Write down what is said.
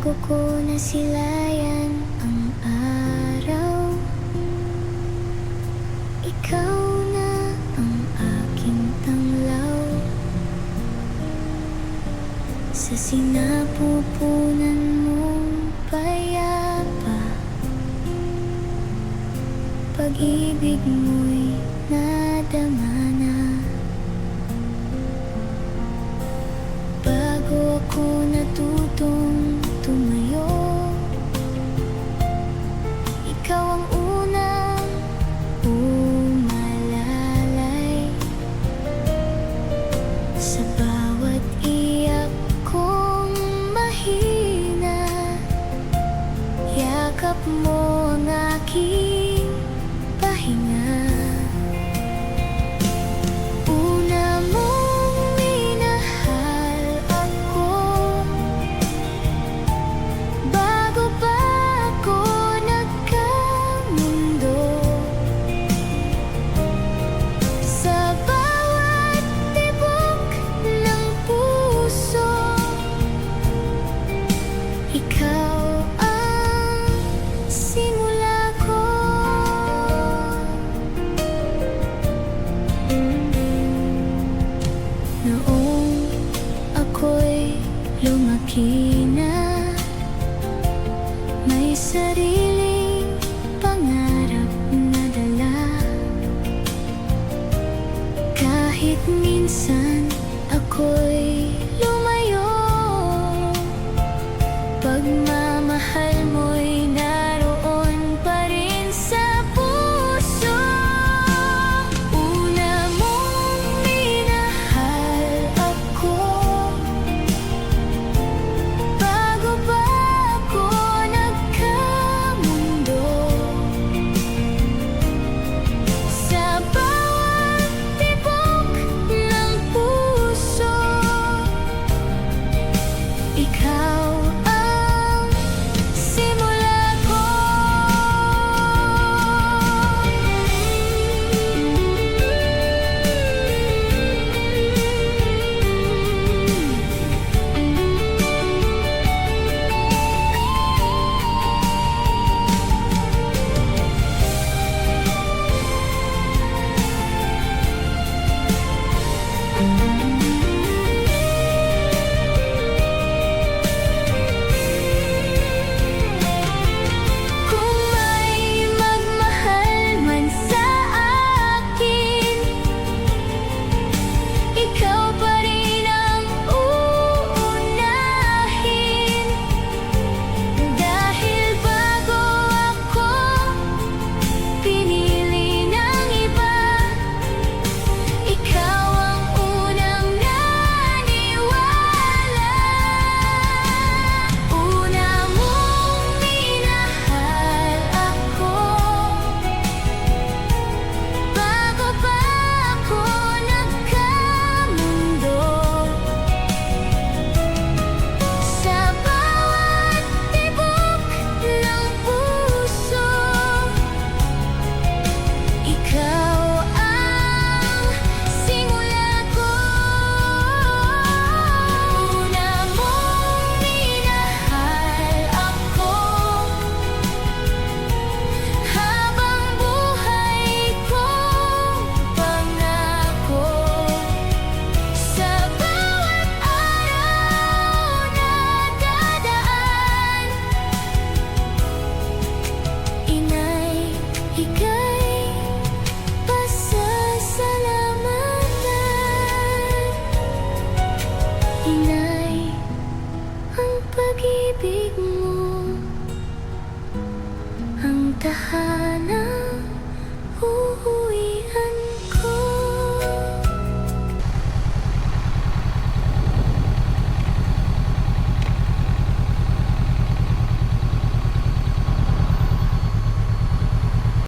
Bago ko nasilayan ang araw, ikaw na ang aking tanglaw. Sa sinapupunan mong payapa, pag-ibig mo'y nadama na. Bago ako natutong tumayo, ikaw ang unang umalalay. Sa bawat iyak kong mahina, yakap mo ang aking pahinga. Una mong minahal ako, bago pa ako nagkamundo. Sa bawat tibok ng puso, ikaw ang simula ko. Noong ako'y lumaki na, may sariling pangarap na dala. Kahit minsan ako'y lumayo, pagmamahal mo